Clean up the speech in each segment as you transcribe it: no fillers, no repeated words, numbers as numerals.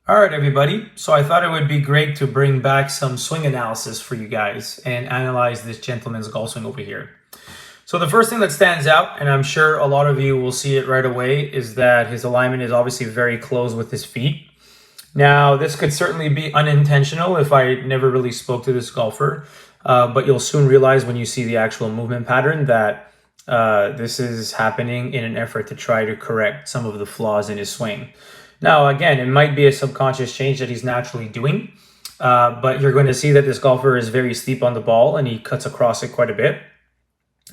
All right, everybody. So I thought it would be great to bring back some swing analysis for you guys and analyze this gentleman's golf swing over here. So the first thing that stands out, and I'm sure a lot of you will see it right away, is that his alignment is obviously very close with his feet. Now, this could certainly be unintentional if I never really spoke to this golfer, but you'll soon realize when you see the actual movement pattern that this is happening in an effort to try to correct some of the flaws in his swing. Now, again, it might be a subconscious change that he's naturally doing, but you're going to see that this golfer is very steep on the ball and he cuts across it quite a bit.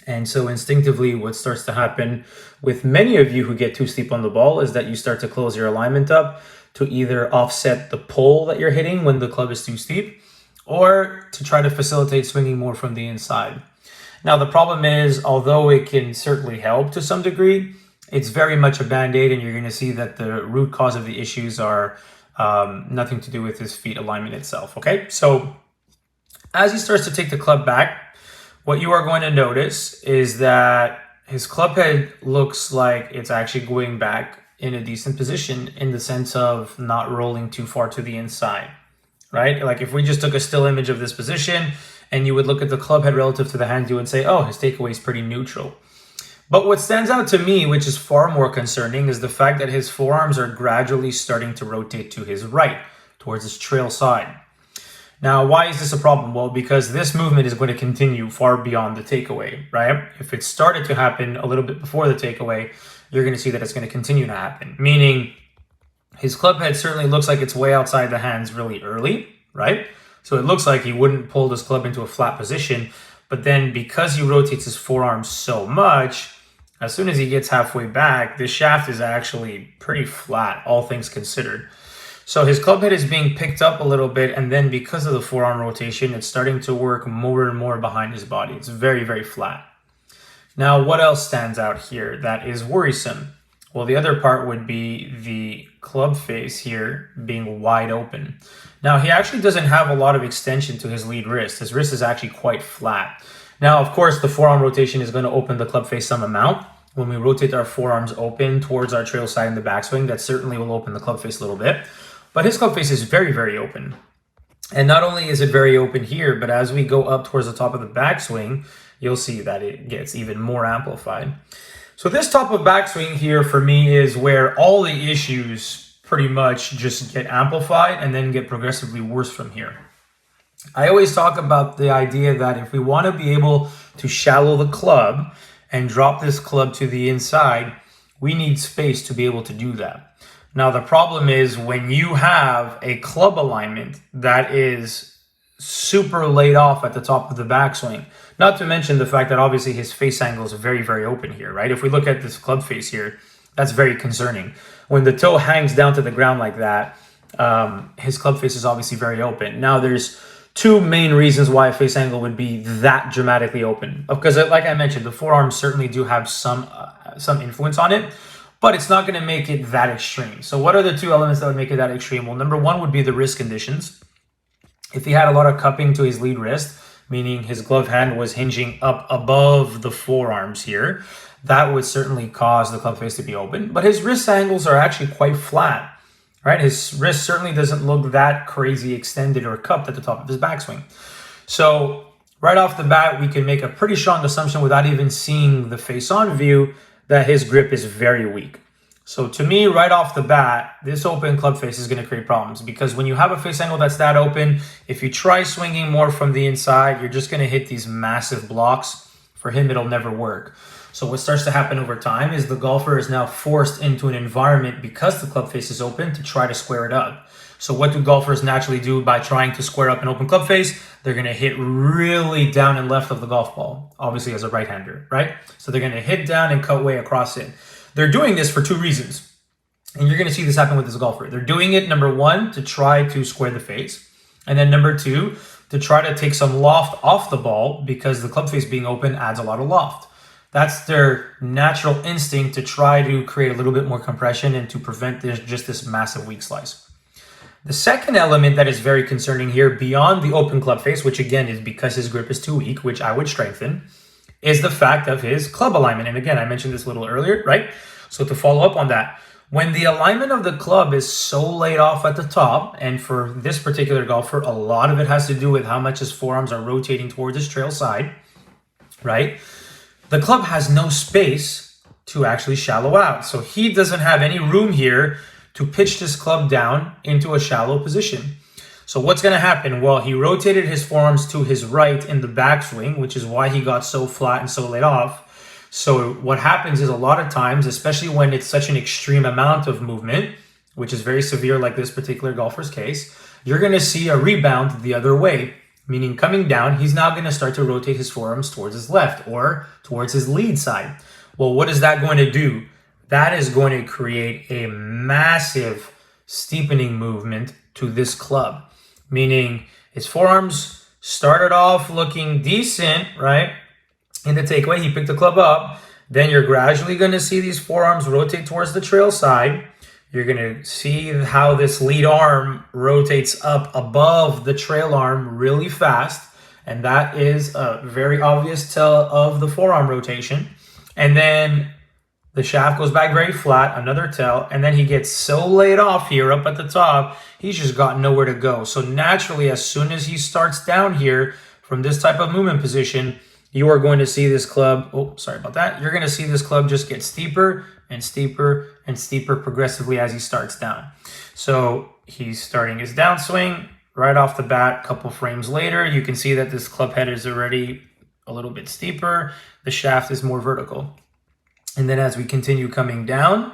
And so instinctively, what starts to happen with many of you who get too steep on the ball is that you start to close your alignment up to either offset the pull that you're hitting when the club is too steep or to try to facilitate swinging more from the inside. Now, the problem is, although it can certainly help to some degree, it's very much a band-aid, and you're going to see that the root cause of the issues are nothing to do with his feet alignment itself, okay? So as he starts to take the club back, what you are going to notice is that his club head looks like it's actually going back in a decent position in the sense of not rolling too far to the inside, right? Like if we just took a still image of this position and you would look at the club head relative to the hand, you would say, oh, his takeaway is pretty neutral. But what stands out to me, which is far more concerning, is the fact that his forearms are gradually starting to rotate to his right, towards his trail side. Now, why is this a problem? Well, because this movement is going to continue far beyond the takeaway, right? If it started to happen a little bit before the takeaway, you're going to see that it's going to continue to happen. Meaning, his club head certainly looks like it's way outside the hands really early, right? So it looks like he wouldn't pull this club into a flat position, but then because he rotates his forearms so much, as soon as he gets halfway back, the shaft is actually pretty flat, all things considered. So his club head is being picked up a little bit, and then because of the forearm rotation, it's starting to work more and more behind his body. It's very, very flat. Now, what else stands out here that is worrisome? Well, the other part would be the club face here being wide open. Now, he actually doesn't have a lot of extension to his lead wrist. His wrist is actually quite flat. Now, of course, the forearm rotation is going to open the club face some amount. When we rotate our forearms open towards our trail side in the backswing, that certainly will open the club face a little bit. But his club face is very, very open. And not only is it very open here, but as we go up towards the top of the backswing, you'll see that it gets even more amplified. So this top of backswing here for me is where all the issues pretty much just get amplified and then get progressively worse from here. I always talk about the idea that if we want to be able to shallow the club and drop this club to the inside, we need space to be able to do that. Now, the problem is when you have a club alignment that is super laid off at the top of the backswing, not to mention the fact that obviously his face angle is very, very open here, right? If we look at this club face here, that's very concerning. When the toe hangs down to the ground like that, his club face is obviously very open. Now, there's two main reasons why a face angle would be that dramatically open. Because like I mentioned, the forearms certainly do have some influence on it, but it's not going to make it that extreme. So what are the two elements that would make it that extreme? Well, number one would be the wrist conditions. If he had a lot of cupping to his lead wrist, meaning his glove hand was hinging up above the forearms here, that would certainly cause the club face to be open. But his wrist angles are actually quite flat, right? His wrist certainly doesn't look that crazy extended or cupped at the top of his backswing. So right off the bat, we can make a pretty strong assumption without even seeing the face-on view that his grip is very weak. So to me, right off the bat, this open club face is going to create problems because when you have a face angle that's that open, if you try swinging more from the inside, you're just going to hit these massive blocks. For him, it'll never work. So what starts to happen over time is the golfer is now forced into an environment because the club face is open to try to square it up. So what do golfers naturally do by trying to square up an open club face? They're going to hit really down and left of the golf ball, obviously as a right-hander, right? So they're going to hit down and cut way across it. They're doing this for two reasons. And you're going to see this happen with this golfer. They're doing it, number one, to try to square the face. And then number two, to try to take some loft off the ball because the club face being open adds a lot of loft. That's their natural instinct to try to create a little bit more compression and to prevent this massive weak slice. The second element that is very concerning here, beyond the open club face, which again is because his grip is too weak, which I would strengthen, is the fact of his club alignment. And again, I mentioned this a little earlier, right? So to follow up on that, When the alignment of the club is so laid off at the top, and for this particular golfer, a lot of it has to do with how much his forearms are rotating towards his trail side, right? The club has no space to actually shallow out. So he doesn't have any room here to pitch this club down into a shallow position. So what's going to happen? Well, he rotated his forearms to his right in the backswing, which is why he got so flat and so laid off. So what happens is a lot of times, especially when it's such an extreme amount of movement, which is very severe like this particular golfer's case, you're going to see a rebound the other way, meaning coming down, he's now going to start to rotate his forearms towards his left or towards his lead side. Well, what is that going to do? That is going to create a massive steepening movement to this club, meaning his forearms started off looking decent, right? In the takeaway, he picked the club up. Then you're gradually going to see these forearms rotate towards the trail side. You're going to see how this lead arm rotates up above the trail arm really fast. And that is a very obvious tell of the forearm rotation. And then the shaft goes back very flat, another tell. And then he gets so laid off here up at the top, he's just got nowhere to go. So naturally, as soon as he starts down here from this type of movement position, you are going to see this club, you're going to see this club just get steeper and steeper and steeper progressively as he starts down. So he's starting his downswing right off the bat. A couple frames later, you can see that this club head is already a little bit steeper. The shaft is more vertical. And then as we continue coming down,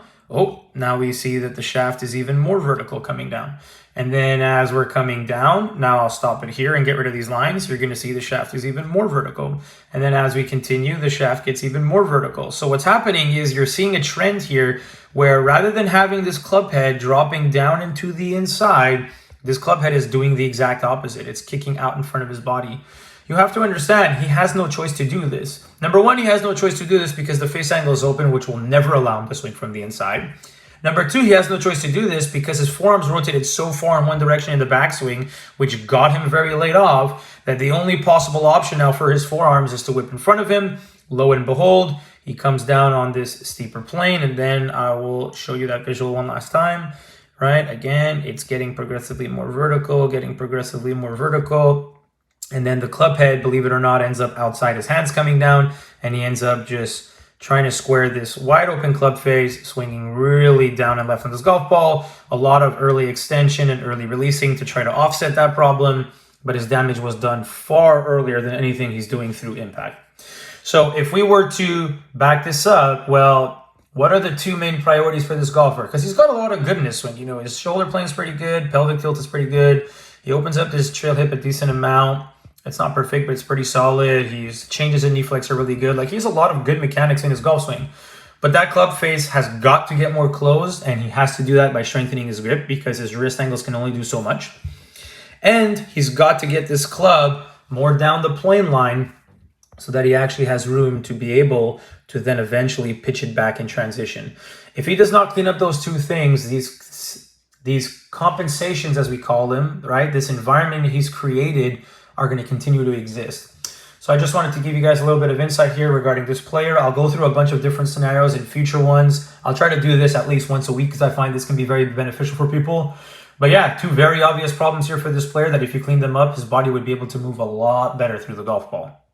now we see that the shaft is even more vertical coming down. And then as we're coming down, now I'll stop it here and get rid of these lines. You're going to see the shaft is even more vertical. And then as we continue, the shaft gets even more vertical. So what's happening is you're seeing a trend here where rather than having this club head dropping down into the inside, this club head is doing the exact opposite. It's kicking out in front of his body. You have to understand, he has no choice to do this. Number one, he has no choice to do this because the face angle is open, which will never allow him to swing from the inside. Number two, he has no choice to do this because his forearms rotated so far in one direction in the backswing, which got him very laid off, that the only possible option now for his forearms is to whip in front of him. Lo and behold, he comes down on this steeper plane, and then I will show you that visual one last time, right? Again, it's getting progressively more vertical, and then the club head, believe it or not, ends up outside his hands coming down, and he ends up just trying to square this wide open club face, swinging really down and left on this golf ball. A lot of early extension and early releasing to try to offset that problem, but his damage was done far earlier than anything he's doing through impact. So if we were to back this up, well, what are the two main priorities for this golfer? Because he's got a lot of good in his swing. You know, his shoulder plane is pretty good, pelvic tilt is pretty good. He opens up his trail hip a decent amount. It's not perfect, but it's pretty solid. His changes in knee flex are really good. Like, he has a lot of good mechanics in his golf swing. But that club face has got to get more closed, and he has to do that by strengthening his grip because his wrist angles can only do so much. And he's got to get this club more down the plane line so that he actually has room to be able to then eventually pitch it back in transition. If he does not clean up those two things, these compensations, as we call them, right? This environment he's created are going to continue to exist. So I just wanted to give you guys a little bit of insight here regarding this player. I'll go through a bunch of different scenarios in future ones. I'll try to do this at least once a week because I find this can be very beneficial for people. But yeah, two very obvious problems here for this player that if you clean them up, his body would be able to move a lot better through the golf ball.